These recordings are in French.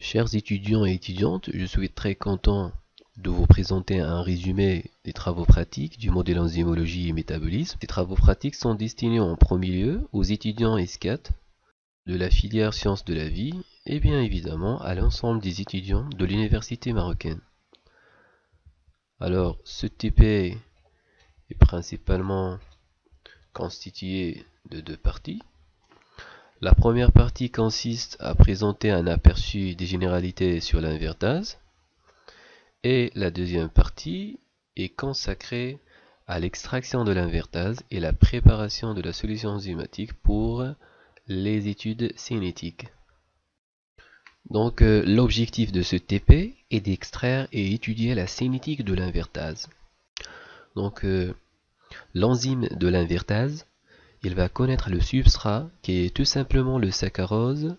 Chers étudiants et étudiantes, je suis très content de vous présenter un résumé des travaux pratiques du modèle enzymologie et métabolisme. Ces travaux pratiques sont destinés en premier lieu aux étudiants S4 de la filière sciences de la vie et bien évidemment à l'ensemble des étudiants de l'université marocaine. Alors, ce TP est principalement constitué de deux parties. La première partie consiste à présenter un aperçu des généralités sur l'invertase et la deuxième partie est consacrée à l'extraction de l'invertase et la préparation de la solution enzymatique pour les études cinétiques. Donc l'objectif de ce TP est d'extraire et étudier la cinétique de l'invertase. Donc l'enzyme de l'invertase, il va connaître le substrat qui est tout simplement le saccharose,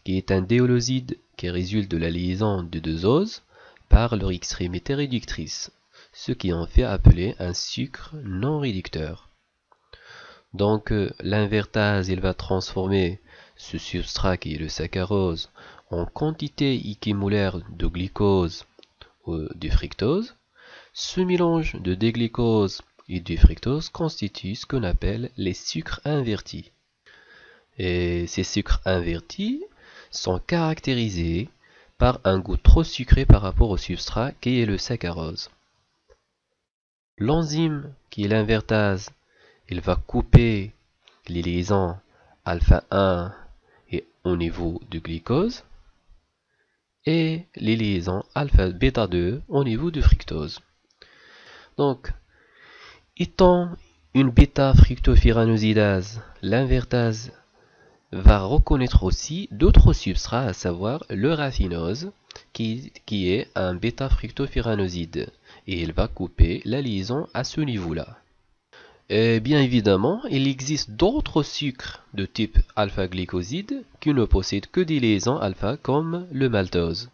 qui est un déoloside qui résulte de la liaison de deux oses par leur extrémité réductrice, ce qui en fait appeler un sucre non réducteur. Donc l'invertase, il va transformer ce substrat qui est le saccharose en quantité équimolaire de glucose ou de fructose. Ce mélange de déglucose et du fructose constitue ce qu'on appelle les sucres invertis. Et ces sucres invertis sont caractérisés par un goût trop sucré par rapport au substrat qui est le saccharose. L'enzyme qui est l'invertase, il va couper les liaisons alpha 1 et au niveau du glucose et les liaisons alpha bêta 2 au niveau du fructose. Donc, étant une bêta-fructofuranozidase, l'invertase va reconnaître aussi d'autres substrats, à savoir le raffinose, qui est un bêta-fructofuranozide, et il va couper la liaison à ce niveau-là. Et bien évidemment, il existe d'autres sucres de type alpha-glycoside qui ne possèdent que des liaisons alpha comme le maltose.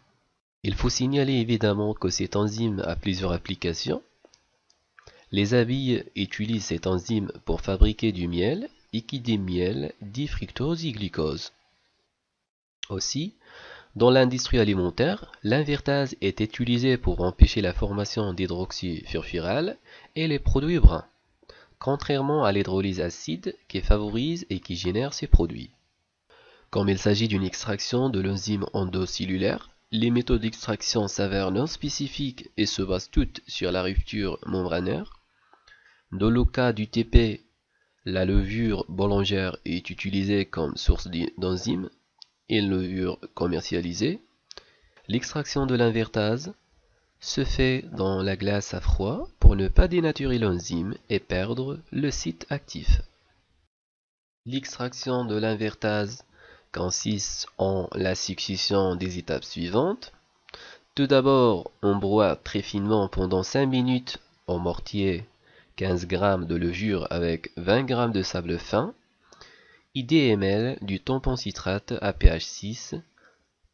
Il faut signaler évidemment que cette enzyme a plusieurs applications. Les abeilles utilisent cette enzyme pour fabriquer du miel et qui dit miel dit fructose et glucose. Aussi, dans l'industrie alimentaire, l'invertase est utilisée pour empêcher la formation d'hydroxyfurfural et les produits bruns, contrairement à l'hydrolyse acide qui favorise et qui génère ces produits. Comme il s'agit d'une extraction de l'enzyme endocellulaire, les méthodes d'extraction s'avèrent non spécifiques et se basent toutes sur la rupture membranaire. Dans le cas du TP, la levure boulangère est utilisée comme source d'enzymes et une levure commercialisée. L'extraction de l'invertase se fait dans la glace à froid pour ne pas dénaturer l'enzyme et perdre le site actif. L'extraction de l'invertase consiste en la succession des étapes suivantes. Tout d'abord, on broie très finement pendant 5 minutes au mortier 15 g de levure avec 20 g de sable fin et 10 ml du tampon citrate à pH 6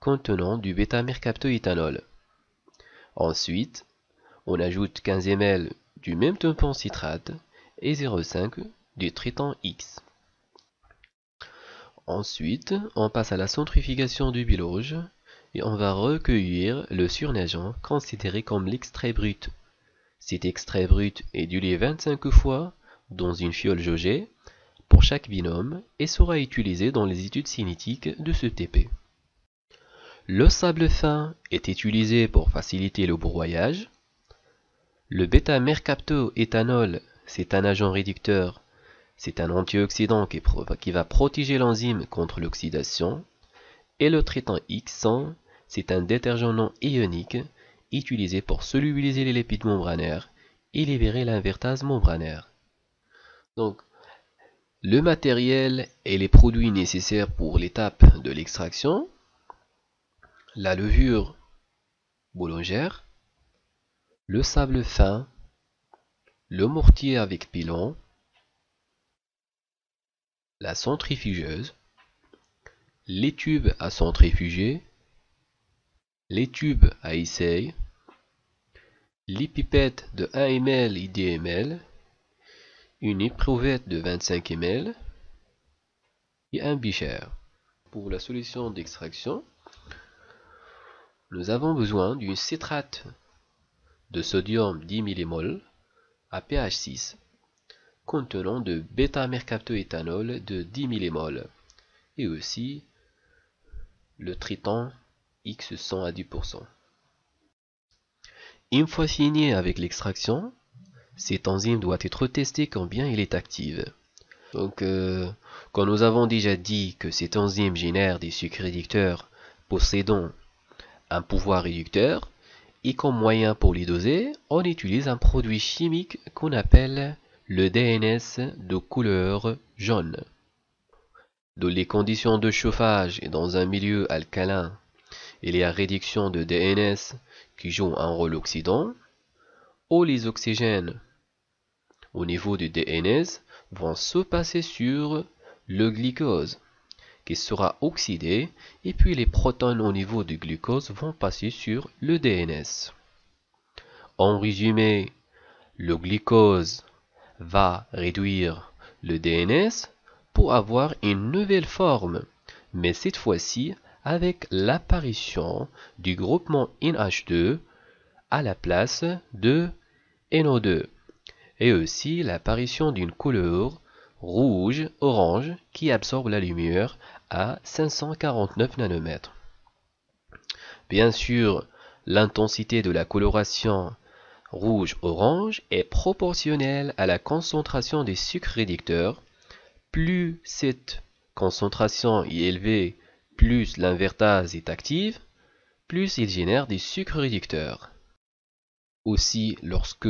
contenant du bêta-mercaptoéthanol. Ensuite, on ajoute 15 ml du même tampon citrate et 0,5 du traitant X. Ensuite, on passe à la centrifugation du bilauge et on va recueillir le surnageant considéré comme l'extrait brut. Cet extrait brut est dilué 25 fois dans une fiole jaugée pour chaque binôme et sera utilisé dans les études cinétiques de ce TP. Le sable fin est utilisé pour faciliter le broyage. Le bêta-mercaptoéthanol, c'est un agent réducteur, c'est un antioxydant qui va protéger l'enzyme contre l'oxydation. Et le traitant X100, c'est un détergent non ionique utilisé pour solubiliser les lipides membranaires et libérer l'invertase membranaire. Donc, le matériel et les produits nécessaires pour l'étape de l'extraction: la levure boulangère, le sable fin, le mortier avec pilon, la centrifugeuse, les tubes à centrifuger, les tubes à essai, les pipettes de 1 ml et 10 ml, une éprouvette de 25 ml et un becher. Pour la solution d'extraction, nous avons besoin d'une citrate de sodium 10 mmol à pH 6 contenant de bêta-mercaptoéthanol de 10 mmol et aussi le triton X100 à 10%. Une fois fini avec l'extraction, cette enzyme doit être testée combien il est active. Donc, quand nous avons déjà dit que cette enzyme génère des sucres réducteurs possédant un pouvoir réducteur, et comme moyen pour les doser, on utilise un produit chimique qu'on appelle le DNS de couleur jaune. Dans les conditions de chauffage et dans un milieu alcalin, il y a réduction de DNS qui joue un rôle oxydant, ou les oxygènes au niveau du DNS vont se passer sur le glucose qui sera oxydé et puis les protones au niveau du glucose vont passer sur le DNS. En résumé, le glucose va réduire le DNS pour avoir une nouvelle forme, mais cette fois-ci avec l'apparition du groupement NH2 à la place de NO2 et aussi l'apparition d'une couleur rouge-orange qui absorbe la lumière à 549 nanomètres. Bien sûr, l'intensité de la coloration rouge-orange est proportionnelle à la concentration des sucres réducteurs. Plus cette concentration est élevée, plus l'invertase est active, plus il génère des sucres réducteurs. Aussi, lorsque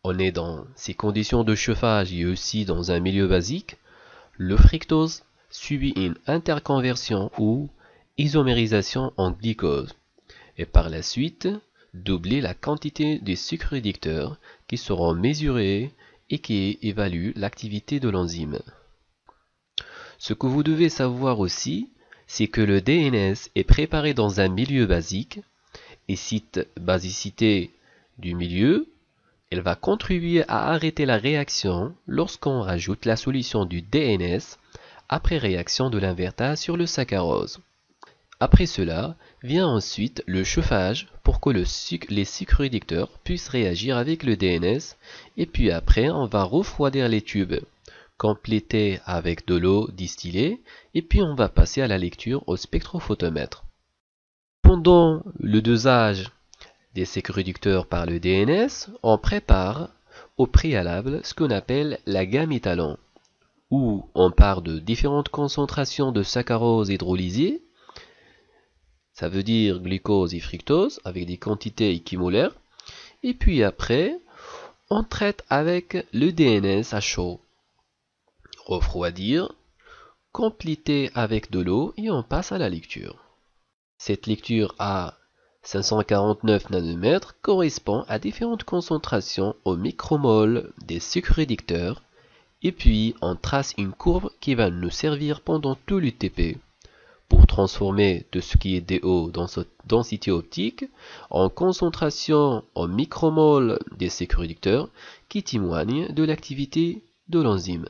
on est dans ces conditions de chauffage et aussi dans un milieu basique, le fructose subit une interconversion ou isomérisation en glucose et par la suite doubler la quantité des sucres réducteurs qui seront mesurés et qui évaluent l'activité de l'enzyme. Ce que vous devez savoir aussi, c'est que le DNS est préparé dans un milieu basique et cette basicité du milieu, elle va contribuer à arrêter la réaction lorsqu'on rajoute la solution du DNS après réaction de l'invertase sur le saccharose. Après cela, vient ensuite le chauffage pour que les sucres réducteurs puissent réagir avec le DNS et puis après on va refroidir les tubes, compléter avec de l'eau distillée et puis on va passer à la lecture au spectrophotomètre. Pendant le dosage des sucres réducteurs par le DNS, on prépare au préalable ce qu'on appelle la gamme étalon, où on part de différentes concentrations de saccharose hydrolysée, ça veut dire glucose et fructose, avec des quantités équimolaires, et puis après, on traite avec le DNS à chaud. Refroidir, compléter avec de l'eau et on passe à la lecture. Cette lecture à 549 nanomètres correspond à différentes concentrations au micromole des sucres réducteurs et puis on trace une courbe qui va nous servir pendant tout l'UTP pour transformer tout ce qui est DO dans cette densité optique en concentration au micromole des sucres réducteurs qui témoignent de l'activité de l'enzyme.